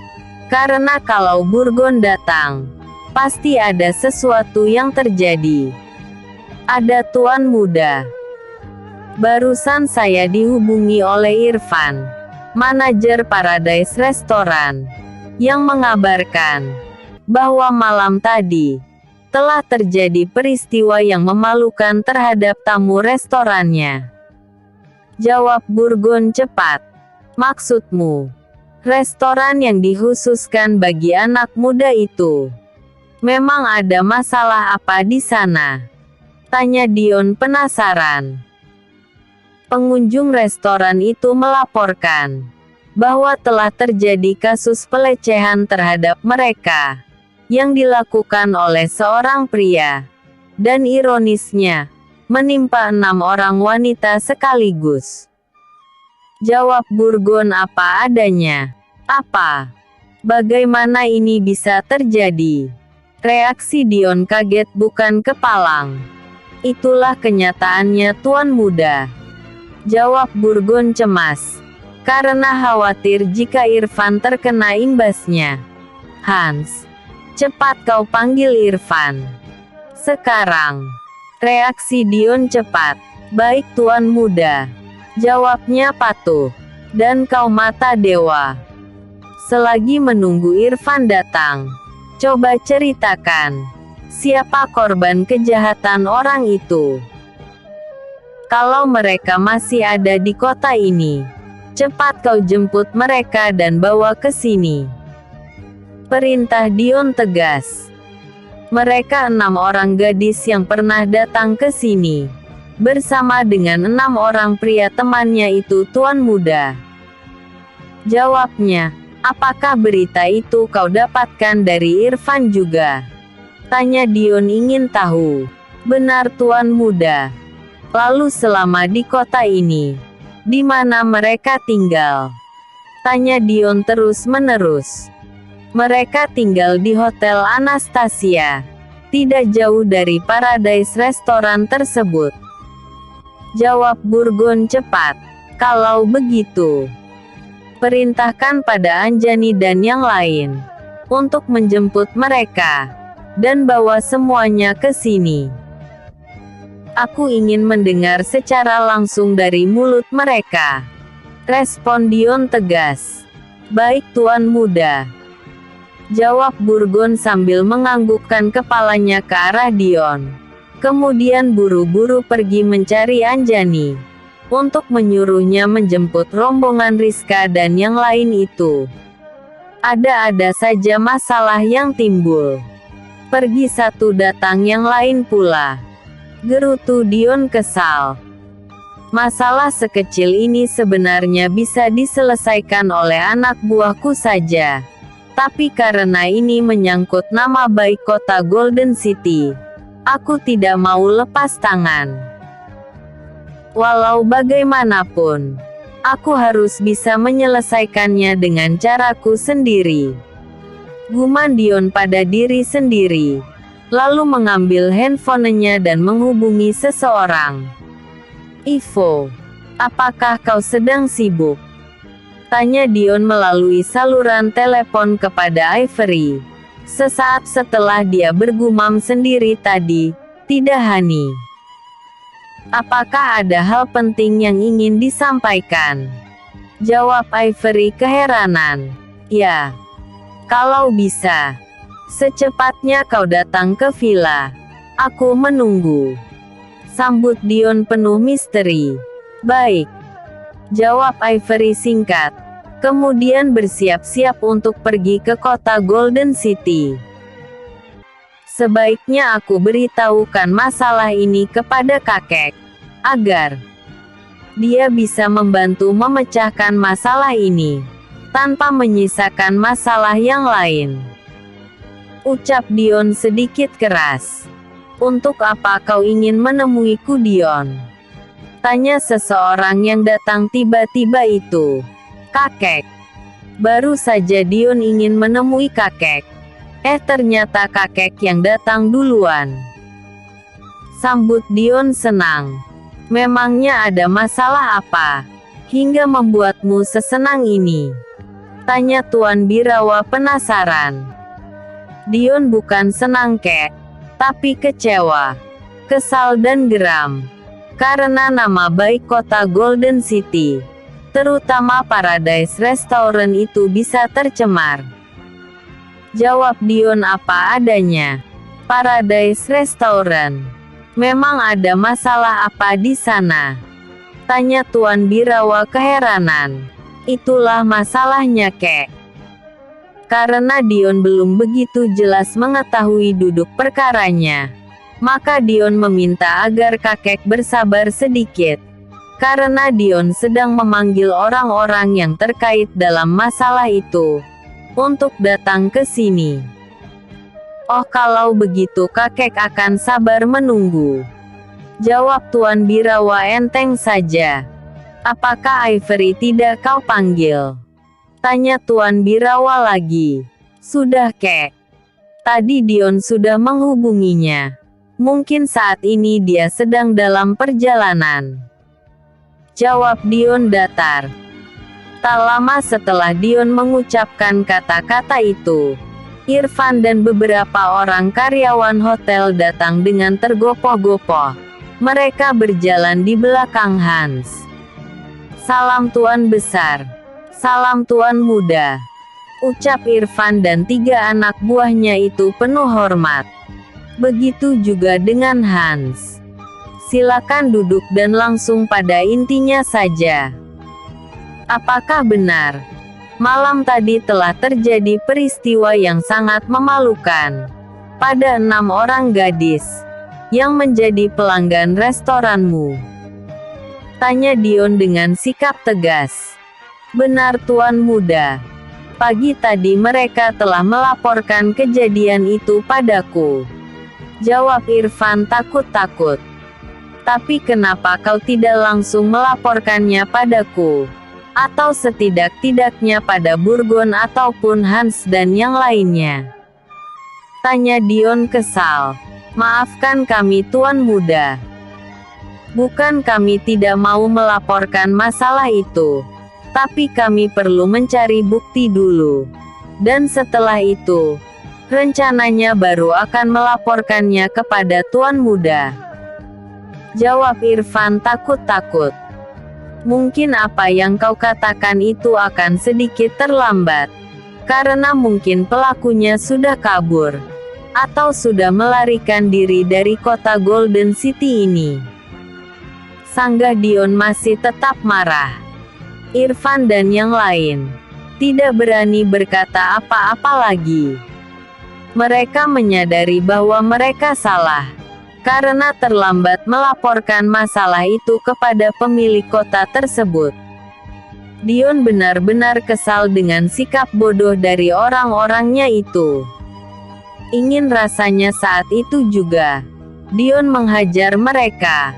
Karena kalau Burgon datang, pasti ada sesuatu yang terjadi. "Ada Tuan Muda. Barusan saya dihubungi oleh Irfan, manajer Paradise Restoran, yang mengabarkan bahwa malam tadi telah terjadi peristiwa yang memalukan terhadap tamu restorannya. Jawab Burgon cepat. Maksudmu, restoran yang dikhususkan bagi anak muda itu? Memang ada masalah apa di sana? Tanya Dion penasaran. Pengunjung restoran itu melaporkan bahwa telah terjadi kasus pelecehan terhadap mereka yang dilakukan oleh seorang pria, dan ironisnya, menimpa 6 orang wanita sekaligus. Jawab Burgon apa adanya. Apa? Bagaimana ini bisa terjadi? Reaksi Dion kaget bukan kepalang. Itulah kenyataannya Tuan Muda. Jawab Burgon cemas, karena khawatir jika Irfan terkena imbasnya. Hans, cepat kau panggil Irfan. Sekarang. Reaksi Dion cepat. Baik Tuan Muda. Jawabnya patuh. Dan kau mata dewa. Selagi menunggu Irfan datang, coba ceritakan, siapa korban kejahatan orang itu? Kalau mereka masih ada di kota ini, cepat kau jemput mereka dan bawa ke sini. Perintah Dion tegas. Mereka 6 orang gadis yang pernah datang ke sini, bersama dengan 6 orang pria temannya itu Tuan Muda. Jawabnya, apakah berita itu kau dapatkan dari Irfan juga? Tanya Dion ingin tahu. Benar Tuan Muda. Lalu selama di kota ini, di mana mereka tinggal? Tanya Dion terus-menerus. Mereka tinggal di Hotel Anastasia, tidak jauh dari Paradise Restoran tersebut. Jawab Burgon cepat. Kalau begitu, perintahkan pada Anjani dan yang lain untuk menjemput mereka dan bawa semuanya ke sini. Aku ingin mendengar secara langsung dari mulut mereka. Respon Dion tegas. Baik Tuan Muda. Jawab Burgon sambil menganggukkan kepalanya ke arah Dion. Kemudian buru-buru pergi mencari Anjani untuk menyuruhnya menjemput rombongan Rizka dan yang lain itu. Ada-ada saja masalah yang timbul. Pergi satu datang yang lain pula. Gerutu Dion kesal. Masalah sekecil ini sebenarnya bisa diselesaikan oleh anak buahku saja. Tapi karena ini menyangkut nama baik kota Golden City, aku tidak mau lepas tangan. Walau bagaimanapun, aku harus bisa menyelesaikannya dengan caraku sendiri. Gumam Dion pada diri sendiri, lalu mengambil handphonenya dan menghubungi seseorang. Ivo, apakah kau sedang sibuk? Tanya Dion melalui saluran telepon kepada Ivory. Sesaat setelah dia bergumam sendiri tadi, tidak Hani. Apakah ada hal penting yang ingin disampaikan? Jawab Ivory keheranan. Ya. Kalau bisa, secepatnya kau datang ke villa. Aku menunggu. Sambut Dion penuh misteri. Baik. Jawab Ivory singkat. Kemudian bersiap-siap untuk pergi ke kota Golden City. Sebaiknya aku beritahukan masalah ini kepada kakek, agar dia bisa membantu memecahkan masalah ini, tanpa menyisakan masalah yang lain. Ucap Dion sedikit keras. Untuk apa kau ingin menemuiku Dion? Tanya seseorang yang datang tiba-tiba itu. Kakek. Baru saja Dion ingin menemui kakek. Ternyata kakek yang datang duluan. Sambut Dion senang. Memangnya ada masalah apa, hingga membuatmu sesenang ini? Tanya Tuan Birawa penasaran. Dion bukan senang kek, tapi kecewa, kesal dan geram. Karena nama baik kota Golden City, terutama Paradise Restoran itu bisa tercemar. Jawab Dion apa adanya. Paradise Restaurant. Memang ada masalah apa di sana? Tanya Tuan Birawa keheranan. Itulah masalahnya, Kek. Karena Dion belum begitu jelas mengetahui duduk perkaranya, maka Dion meminta agar kakek bersabar sedikit. Karena Dion sedang memanggil orang-orang yang terkait dalam masalah itu untuk datang ke sini. Oh, kalau begitu kakek akan sabar menunggu. Jawab Tuan Birawa enteng saja. Apakah Ivory tidak kau panggil? Tanya Tuan Birawa lagi. Sudah, Kek. Tadi Dion sudah menghubunginya. Mungkin saat ini dia sedang dalam perjalanan. Jawab Dion datar. Tak lama setelah Dion mengucapkan kata-kata itu, Irfan dan beberapa orang karyawan hotel datang dengan tergopoh-gopoh. Mereka berjalan di belakang Hans. Salam Tuan Besar. Salam Tuan Muda. Ucap Irfan dan 3 anak buahnya itu penuh hormat. Begitu juga dengan Hans. Silakan duduk dan langsung pada intinya saja. Apakah benar? Malam tadi telah terjadi peristiwa yang sangat memalukan pada 6 orang gadis yang menjadi pelanggan restoranmu. Tanya Dion dengan sikap tegas. Benar Tuan Muda. Pagi tadi mereka telah melaporkan kejadian itu padaku. Jawab Irfan takut-takut. Tapi kenapa kau tidak langsung melaporkannya padaku? Atau setidak-tidaknya pada Burgon ataupun Hans dan yang lainnya? Tanya Dion kesal. Maafkan kami Tuan Muda. Bukan kami tidak mau melaporkan masalah itu, tapi kami perlu mencari bukti dulu. Dan setelah itu, rencananya baru akan melaporkannya kepada Tuan Muda. Jawab Irfan takut-takut. Mungkin apa yang kau katakan itu akan sedikit terlambat. Karena mungkin pelakunya sudah kabur. Atau sudah melarikan diri dari kota Golden City ini. Sanggah Dion masih tetap marah. Irfan dan yang lain tidak berani berkata apa-apa lagi. Mereka menyadari bahwa mereka salah. Karena terlambat melaporkan masalah itu kepada pemilik kota tersebut. Dion benar-benar kesal dengan sikap bodoh dari orang-orangnya itu. Ingin rasanya saat itu juga Dion menghajar mereka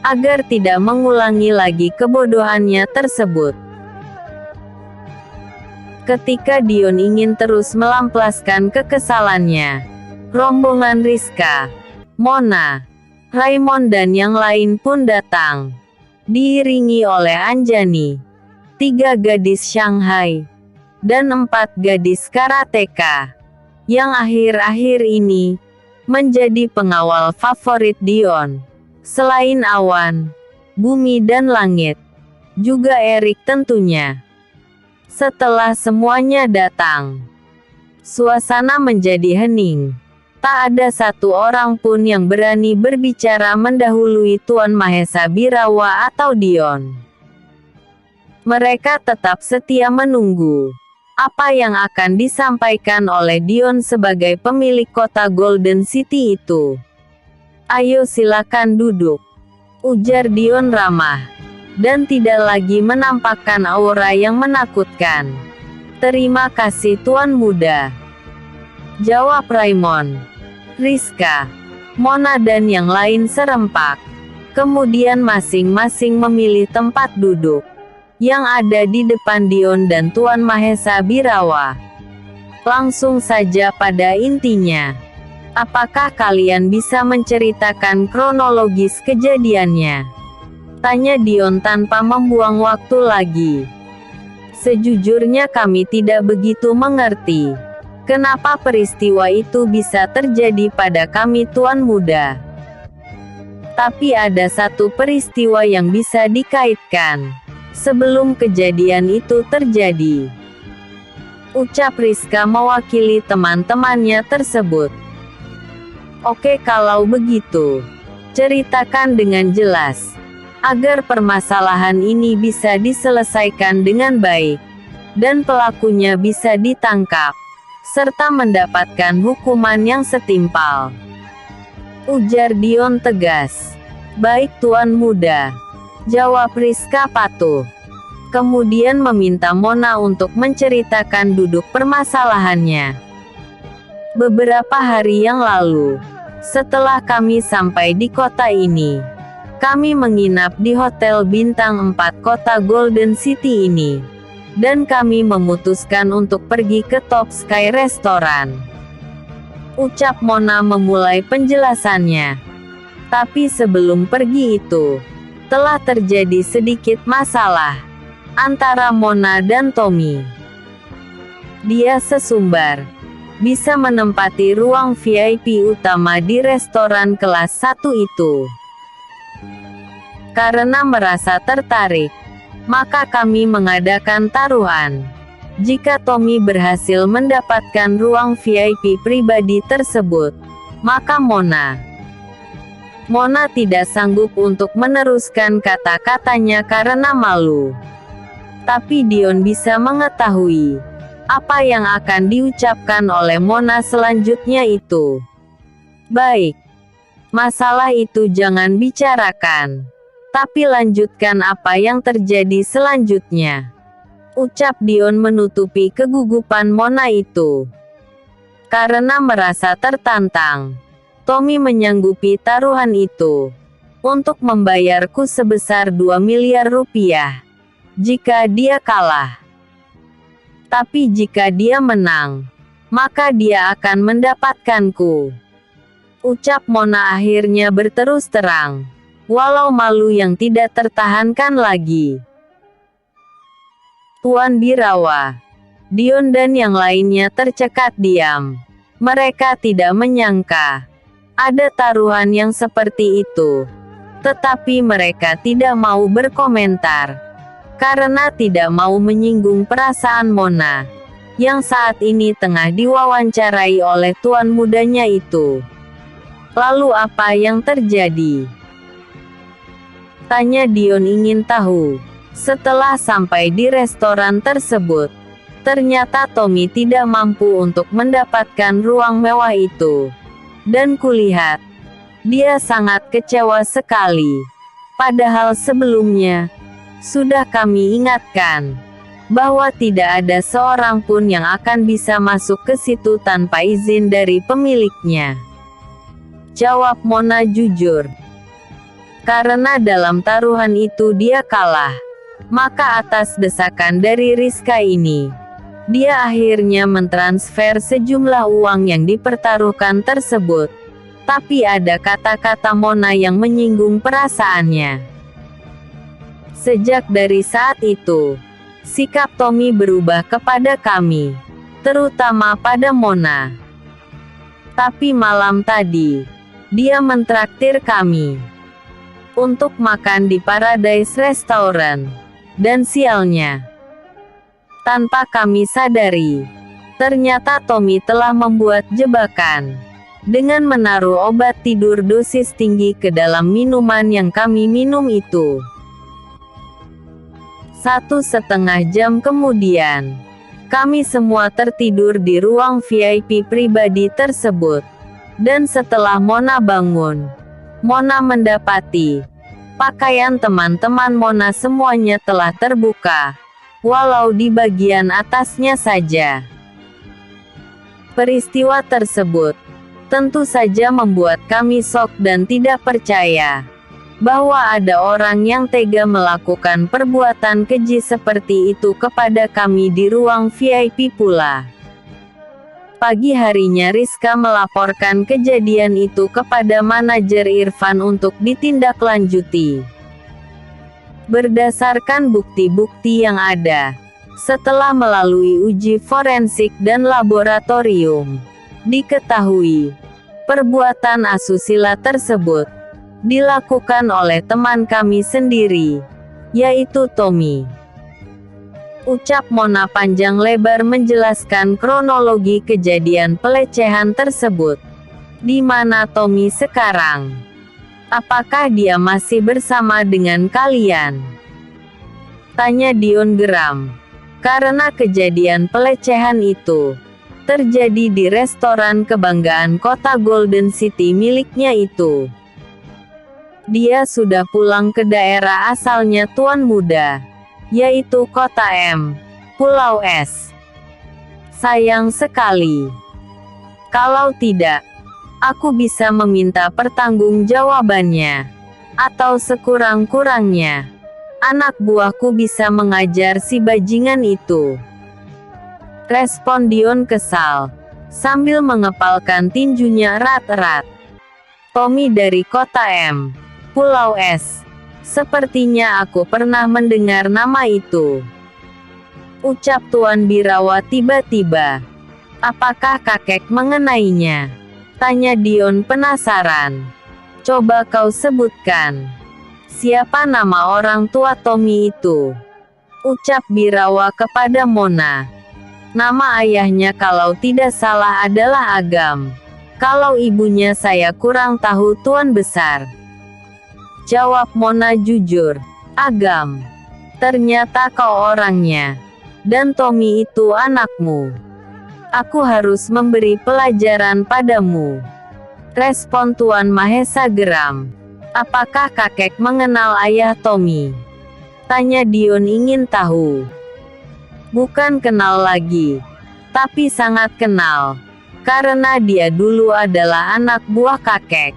agar tidak mengulangi lagi kebodohannya tersebut. Ketika Dion ingin terus melampaskan kekesalannya, rombongan Rizka, Mona, Raymond dan yang lain pun datang, diiringi oleh Anjani, 3 gadis Shanghai, dan 4 gadis karateka, yang akhir-akhir ini menjadi pengawal favorit Dion. Selain Awan, Bumi dan Langit, juga Erik tentunya. Setelah semuanya datang, suasana menjadi hening. Tak ada satu orang pun yang berani berbicara mendahului Tuan Mahesa Birawa atau Dion. Mereka tetap setia menunggu apa yang akan disampaikan oleh Dion sebagai pemilik kota Golden City itu. Ayo silakan duduk, ujar Dion ramah, dan tidak lagi menampakkan aura yang menakutkan. Terima kasih Tuan Muda, jawab Raymond, Rizka, Mona dan yang lain serempak. Kemudian masing-masing memilih tempat duduk yang ada di depan Dion dan Tuan Mahesa Birawa. Langsung saja pada intinya. Apakah kalian bisa menceritakan kronologis kejadiannya? Tanya Dion tanpa membuang waktu lagi. Sejujurnya kami tidak begitu mengerti. Kenapa peristiwa itu bisa terjadi pada kami Tuan Muda? Tapi ada satu peristiwa yang bisa dikaitkan sebelum kejadian itu terjadi. Ucap Rizka mewakili teman-temannya tersebut. Oke, kalau begitu, ceritakan dengan jelas, agar permasalahan ini bisa diselesaikan dengan baik, dan pelakunya bisa ditangkap, serta mendapatkan hukuman yang setimpal. Ujar Dion tegas. Baik Tuan Muda, jawab Rizka patuh. Kemudian meminta Mona untuk menceritakan duduk permasalahannya. Beberapa hari yang lalu, setelah kami sampai di kota ini, kami menginap di hotel bintang 4 kota Golden City ini, dan kami memutuskan untuk pergi ke Top Sky Restoran. Ucap Mona memulai penjelasannya. Tapi sebelum pergi itu, telah terjadi sedikit masalah antara Mona dan Tommy. Dia sesumbar bisa menempati ruang VIP utama di restoran kelas 1 itu. Karena merasa tertarik, maka kami mengadakan taruhan. Jika Tommy berhasil mendapatkan ruang VIP pribadi tersebut, maka Mona tidak sanggup untuk meneruskan kata-katanya karena malu. Tapi Dion bisa mengetahui apa yang akan diucapkan oleh Mona selanjutnya itu. Baik, masalah itu jangan bicarakan, tapi lanjutkan apa yang terjadi selanjutnya. Ucap Dion menutupi kegugupan Mona itu. Karena merasa tertantang, Tommy menyanggupi taruhan itu untuk membayarku sebesar 2 miliar rupiah jika dia kalah. Tapi jika dia menang, maka dia akan mendapatkanku. Ucap Mona akhirnya berterus terang, walau malu yang tidak tertahankan lagi. Tuan Birawa, Dion dan yang lainnya tercekat diam. Mereka tidak menyangka ada taruhan yang seperti itu. Tetapi mereka tidak mau berkomentar, karena tidak mau menyinggung perasaan Mona, yang saat ini tengah diwawancarai oleh tuan mudanya itu. Lalu apa yang terjadi? Tanya Dion ingin tahu. Setelah sampai di restoran tersebut, ternyata Tommy tidak mampu untuk mendapatkan ruang mewah itu. Dan kulihat, dia sangat kecewa sekali. Padahal sebelumnya, sudah kami ingatkan, bahwa tidak ada seorang pun yang akan bisa masuk ke situ tanpa izin dari pemiliknya. Jawab Mona jujur. Karena dalam taruhan itu dia kalah. Maka atas desakan dari Rizka ini, dia akhirnya mentransfer sejumlah uang yang dipertaruhkan tersebut. Tapi ada kata-kata Mona yang menyinggung perasaannya. Sejak dari saat itu, sikap Tommy berubah kepada kami, terutama pada Mona. Tapi malam tadi, dia mentraktir kami untuk makan di Paradise Restaurant. Dan sialnya, tanpa kami sadari, ternyata Tommy telah membuat jebakan dengan menaruh obat tidur dosis tinggi ke dalam minuman yang kami minum itu. 1,5 jam kemudian, kami semua tertidur di ruang VIP pribadi tersebut. Dan setelah Mona bangun, Mona mendapati pakaian teman-teman Mona semuanya telah terbuka, walau di bagian atasnya saja. Peristiwa tersebut tentu saja membuat kami shock dan tidak percaya bahwa ada orang yang tega melakukan perbuatan keji seperti itu kepada kami di ruang VIP pula. Pagi harinya Rizka melaporkan kejadian itu kepada manajer Irfan untuk ditindaklanjuti. Berdasarkan bukti-bukti yang ada, setelah melalui uji forensik dan laboratorium, diketahui perbuatan asusila tersebut dilakukan oleh teman kami sendiri, yaitu Tommy. Ucap Mona panjang lebar menjelaskan kronologi kejadian pelecehan tersebut. Di mana Tommy sekarang? Apakah dia masih bersama dengan kalian? Tanya Dion geram. Karena kejadian pelecehan itu terjadi di restoran kebanggaan kota Golden City miliknya itu. Dia sudah pulang ke daerah asalnya Tuan Muda, yaitu kota M, Pulau S. Sayang sekali. Kalau tidak, aku bisa meminta pertanggungjawabannya. Atau sekurang-kurangnya, anak buahku bisa mengajar si bajingan itu. Respon Dion kesal, sambil mengepalkan tinjunya erat-erat. Tommy dari kota M, Pulau S. Sepertinya aku pernah mendengar nama itu. Ucap Tuan Birawa tiba-tiba. Apakah kakek mengenainya? Tanya Dion penasaran. Coba kau sebutkan. Siapa nama orang tua Tommy itu? Ucap Birawa kepada Mona. Nama ayahnya kalau tidak salah adalah Agam. Kalau ibunya saya kurang tahu Tuan Besar. Jawab Mona jujur. Agam. Ternyata kau orangnya. Dan Tommy itu anakmu. Aku harus memberi pelajaran padamu. Respon Tuan Mahesa geram. Apakah kakek mengenal ayah Tommy? Tanya Dion ingin tahu. Bukan kenal lagi, tapi sangat kenal. Karena dia dulu adalah anak buah kakek,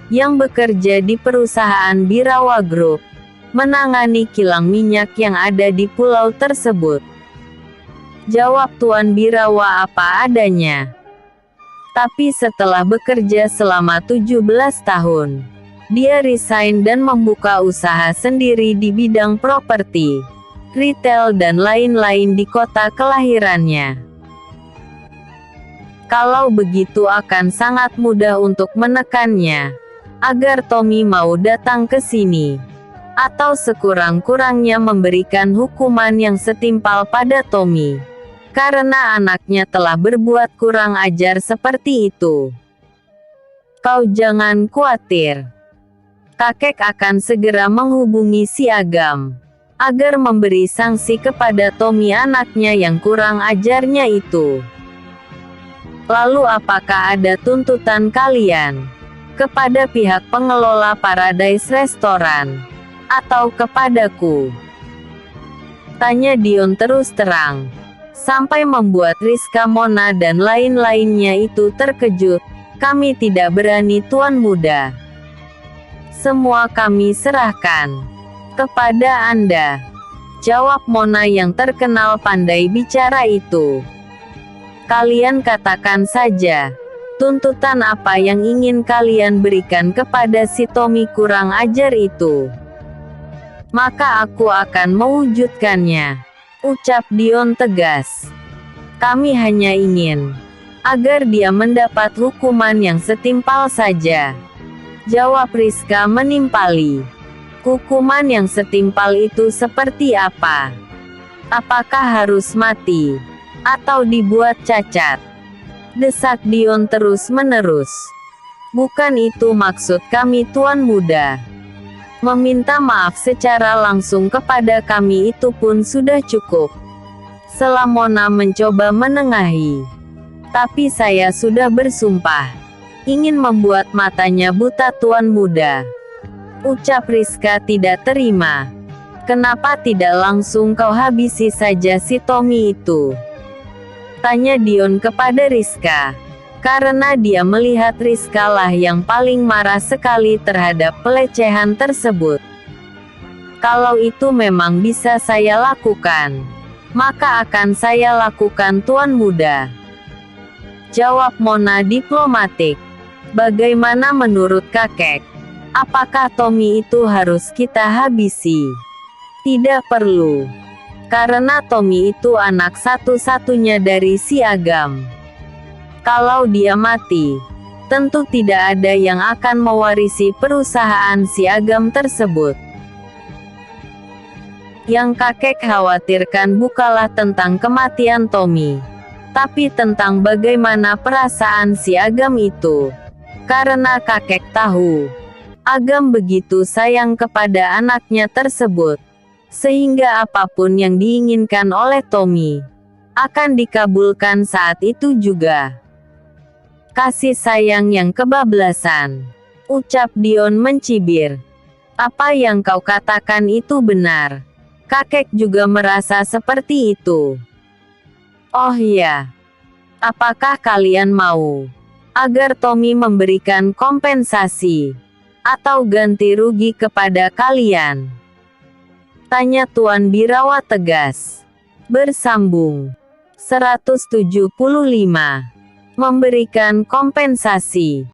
yang bekerja di perusahaan Birawa Group, menangani kilang minyak yang ada di pulau tersebut. Jawab Tuan Birawa apa adanya. Tapi setelah bekerja selama 17 tahun, dia resign dan membuka usaha sendiri di bidang properti, retail dan lain-lain di kota kelahirannya. Kalau begitu akan sangat mudah untuk menekannya, agar Tommy mau datang ke sini. Atau sekurang-kurangnya memberikan hukuman yang setimpal pada Tommy. Karena anaknya telah berbuat kurang ajar seperti itu. Kau jangan khawatir. Kakek akan segera menghubungi si Agam agar memberi sanksi kepada Tommy anaknya yang kurang ajarnya itu. Lalu apakah ada tuntutan kalian kepada pihak pengelola Paradise Restoran atau kepadaku? Tanya Dion terus terang, sampai membuat Rizka, Mona dan lain-lainnya itu terkejut. Kami tidak berani Tuan Muda. Semua kami serahkan kepada Anda. Jawab Mona yang terkenal pandai bicara itu. Kalian katakan saja, tuntutan apa yang ingin kalian berikan kepada si Tommy kurang ajar itu. Maka aku akan mewujudkannya. Ucap Dion tegas. Kami hanya ingin agar dia mendapat hukuman yang setimpal saja. Jawab Rizka menimpali. Hukuman yang setimpal itu seperti apa? Apakah harus mati? Atau dibuat cacat? Desak Dion terus-menerus. Bukan itu maksud kami Tuan Muda. Meminta maaf secara langsung kepada kami itu pun sudah cukup. Selamona mencoba menengahi. Tapi saya sudah bersumpah ingin membuat matanya buta Tuan Muda. Ucap Rizka tidak terima. Kenapa tidak langsung kau habisi saja si Tommy itu? Tanya Dion kepada Rizka. Karena dia melihat Rizka lah yang paling marah sekali terhadap pelecehan tersebut. Kalau itu memang bisa saya lakukan, maka akan saya lakukan Tuan Muda. Jawab Mona diplomatik. Bagaimana menurut kakek? Apakah Tommy itu harus kita habisi? Tidak perlu. Karena Tommy itu anak satu-satunya dari si Agam. Kalau dia mati, tentu tidak ada yang akan mewarisi perusahaan si Agam tersebut. Yang kakek khawatirkan bukanlah tentang kematian Tommy, tapi tentang bagaimana perasaan si Agam itu. Karena kakek tahu, Agam begitu sayang kepada anaknya tersebut, sehingga apapun yang diinginkan oleh Tommy akan dikabulkan saat itu juga. Kasih sayang yang kebablasan, ucap Dion mencibir. Apa yang kau katakan itu benar. Kakek juga merasa seperti itu. Oh ya, apakah kalian mau agar Tommy memberikan kompensasi atau ganti rugi kepada kalian? Tanya Tuan Birawa tegas. Bersambung 175. Memberikan kompensasi.